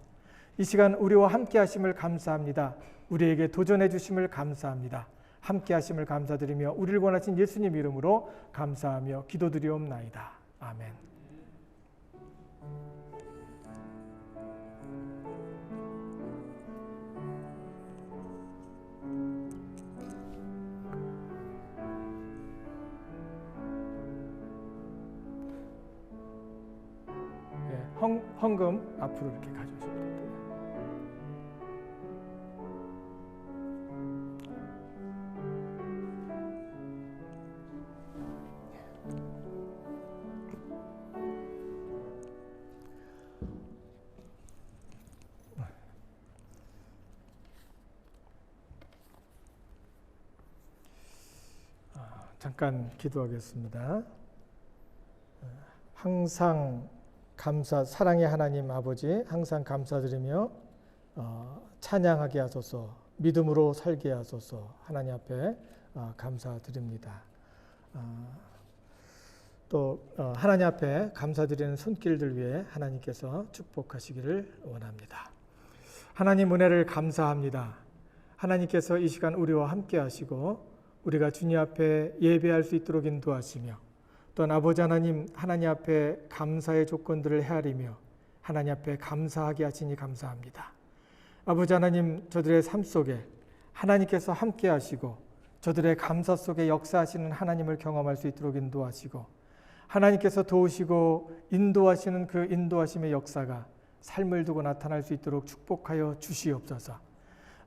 이 시간 우리와 함께 하심을 감사합니다. 우리에게 도전해 주심을 감사합니다. 함께 하심을 감사드리며 우리를 원하신 예수님 이름으로 감사하며 기도드리옵나이다. 아멘. 헌금 앞으로 이렇게 가져오시면 됩니다. 잠깐 기도하겠습니다. 항상 사랑의 하나님 아버지 항상 감사드리며 찬양하게 하소서, 믿음으로 살게 하소서 하나님 앞에 감사드립니다. 또 하나님 앞에 감사드리는 손길들 위해 하나님께서 축복하시기를 원합니다. 하나님 은혜를 감사합니다. 하나님께서 이 시간 우리와 함께 하시고 우리가 주님 앞에 예배할 수 있도록 인도하시며 또한 아버지 하나님 앞에 감사의 조건들을 헤아리며 하나님 앞에 감사하게 하시니 감사합니다. 아버지 하나님 저들의 삶 속에 하나님께서 함께 하시고 저들의 감사 속에 역사하시는 하나님을 경험할 수 있도록 인도하시고 하나님께서 도우시고 인도하시는 그 인도하심의 역사가 삶을 두고 나타날 수 있도록 축복하여 주시옵소서.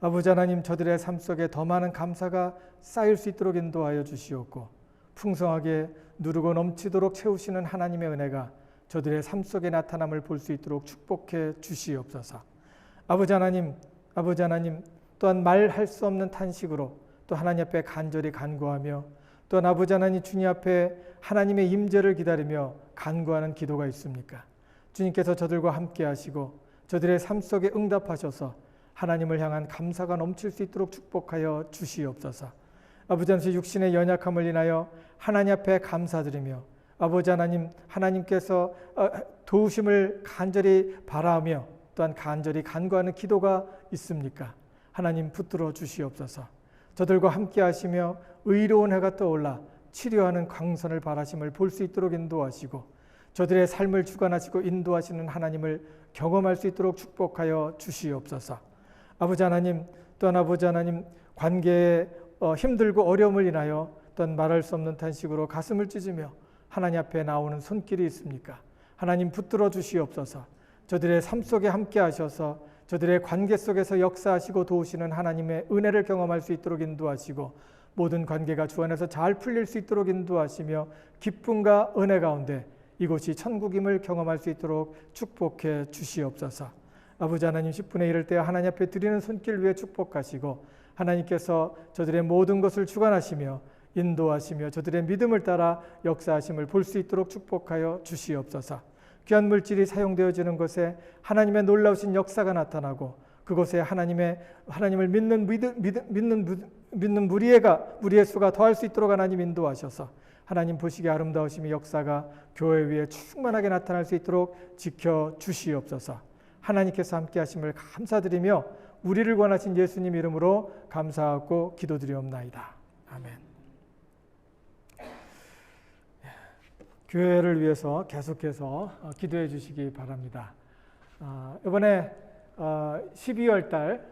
아버지 하나님 저들의 삶 속에 더 많은 감사가 쌓일 수 있도록 인도하여 주시옵고 풍성하게 누르고 넘치도록 채우시는 하나님의 은혜가 저들의 삶 속에 나타남을 볼 수 있도록 축복해 주시옵소서. 아버지 하나님 또한 말할 수 없는 탄식으로 또 하나님 앞에 간절히 간구하며 또한 아버지 하나님 주님 앞에 하나님의 임재를 기다리며 간구하는 기도가 있습니까? 주님께서 저들과 함께 하시고 저들의 삶 속에 응답하셔서 하나님을 향한 감사가 넘칠 수 있도록 축복하여 주시옵소서. 아버지 하나님 육신의 연약함을 인하여 하나님 앞에 감사드리며 아버지 하나님께서 도우심을 간절히 바라며 또한 간절히 간구하는 기도가 있습니까? 하나님 붙들어 주시옵소서. 저들과 함께 하시며 의로운 해가 떠올라 치료하는 광선을 바라심을 볼 수 있도록 인도하시고 저들의 삶을 주관하시고 인도하시는 하나님을 경험할 수 있도록 축복하여 주시옵소서. 아버지 하나님 또한 아버지 하나님 관계에 힘들고 어려움을 인하여 또한 말할 수 없는 탄식으로 가슴을 찢으며 하나님 앞에 나오는 손길이 있습니까? 하나님 붙들어 주시옵소서. 저들의 삶 속에 함께 하셔서 저들의 관계 속에서 역사하시고 도우시는 하나님의 은혜를 경험할 수 있도록 인도하시고 모든 관계가 주 안에서 잘 풀릴 수 있도록 인도하시며 기쁨과 은혜 가운데 이곳이 천국임을 경험할 수 있도록 축복해 주시옵소서. 아버지 하나님 10분의 1을 때 하나님 앞에 드리는 손길 위에 축복하시고 하나님께서 저들의 모든 것을 주관하시며 인도하시며 저들의 믿음을 따라 역사하심을 볼 수 있도록 축복하여 주시옵소서. 귀한 물질이 사용되어지는 곳에 하나님의 놀라우신 역사가 나타나고 그곳에 하나님을 믿는 무리의 수가 더할 수 있도록 하나님 인도하셔서 하나님 보시기에 아름다우심의 역사가 교회 위에 충만하게 나타날 수 있도록 지켜주시옵소서. 하나님께서 함께 하심을 감사드리며 우리를 원하신 예수님 이름으로 감사하고 기도드리옵나이다. 아멘. 교회를 위해서 계속해서 기도해 주시기 바랍니다. 이번에 12월 달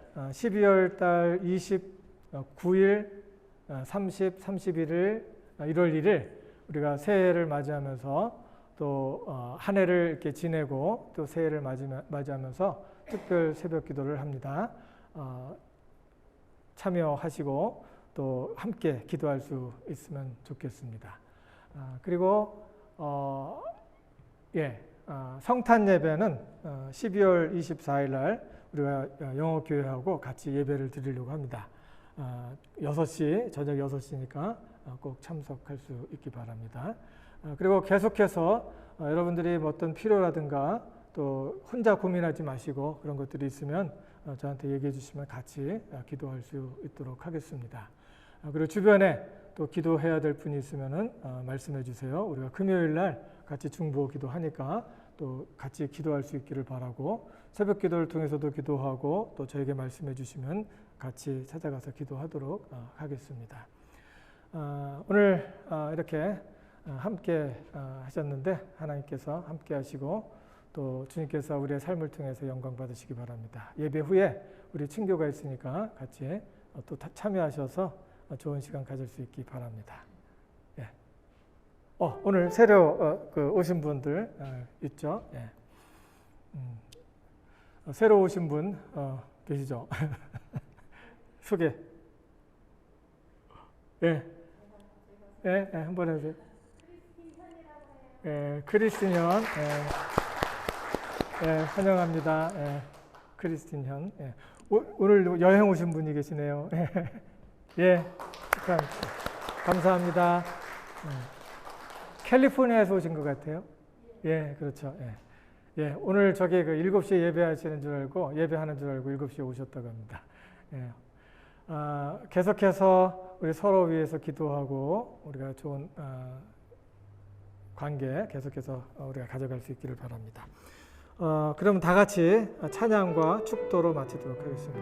29일, 30, 31일, 1월 1일 우리가 새해를 맞이하면서 또 한 해를 이렇게 지내고 또 새해를 맞이하면서 특별 새벽 기도를 합니다. 참여하시고 또 함께 기도할 수 있으면 좋겠습니다. 그리고 성탄 예배는 12월 24일 날 우리가 영어교회하고 같이 예배를 드리려고 합니다. 6시, 저녁 6시니까 꼭 참석할 수 있기 바랍니다. 그리고 계속해서 여러분들이 어떤 필요라든가 또 혼자 고민하지 마시고 그런 것들이 있으면 저한테 얘기해 주시면 같이 기도할 수 있도록 하겠습니다. 그리고 주변에 또 기도해야 될 분이 있으면 말씀해 주세요. 우리가 금요일 날 같이 중보 기도하니까 또 같이 기도할 수 있기를 바라고 새벽 기도를 통해서도 기도하고 또 저에게 말씀해 주시면 같이 찾아가서 기도하도록 하겠습니다. 오늘 이렇게 함께 하셨는데 하나님께서 함께 하시고 또 주님께서 우리의 삶을 통해서 영광 받으시기 바랍니다. 예배 후에 우리 친교가 있으니까 같이 또 참여하셔서 좋은 시간 가질 수 있기 바랍니다. 예. 오늘 새로 오신 분들 있죠? 예. 새로 오신 분 계시죠? 소개. 예. 예, 한번 해주세요. 예, 크리스틴 현. 예, 환영합니다. 예, 크리스틴 현. 예. 오늘 여행 오신 분이 계시네요. 예, 축하합니다. 감사합니다. 캘리포니아에서 오신 것 같아요. 예, 그렇죠. 예, 오늘 저기 7시에 예배하시는 줄 알고, 예배하는 줄 알고 7시에 오셨다고 합니다. 예. 계속해서 우리 서로 위해서 기도하고 우리가 좋은 관계 계속해서 우리가 가져갈 수 있기를 바랍니다. 그럼 다 같이 찬양과 축도로 마치도록 하겠습니다.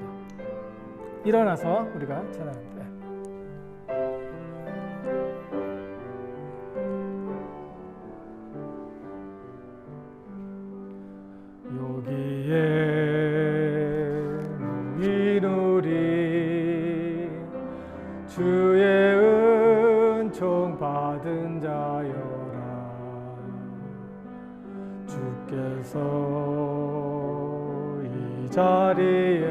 일어나서 우리가 찬양합니다. 여기에 누리 주의 은총 받은 자여라. 주께서 이 자리에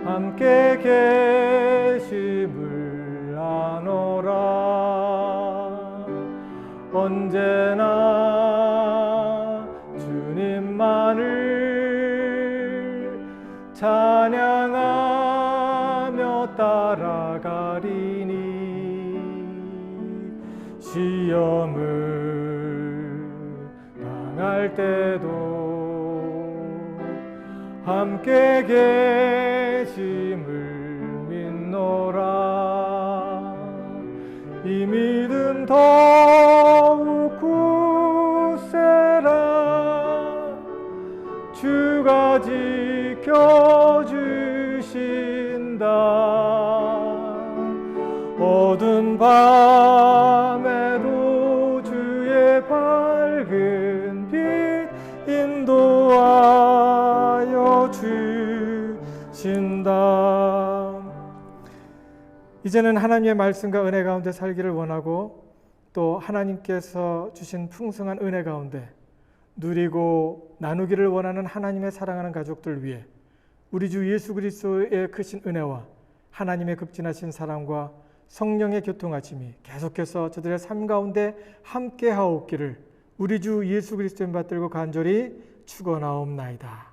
함께 계심을 아노라. 언제나 주님만을 찬양하며 따라가리니 시험을 당할 때도 함께 계심을 믿노라. 이 믿음 더욱 굳세라. 주가 지켜주신다. 어두운 밤에도 주의 밝은 빛 인도하여 주신다. 이제는 하나님의 말씀과 은혜 가운데 살기를 원하고 또 하나님께서 주신 풍성한 은혜 가운데 누리고 나누기를 원하는 하나님의 사랑하는 가족들 위해 우리 주 예수 그리스도의 크신 은혜와 하나님의 극진하신 사랑과 성령의 교통하심이 계속해서 저들의 삶 가운데 함께 하옵기를 우리 주 예수 그리스도의 받들고 간절히 축원하옵나이다.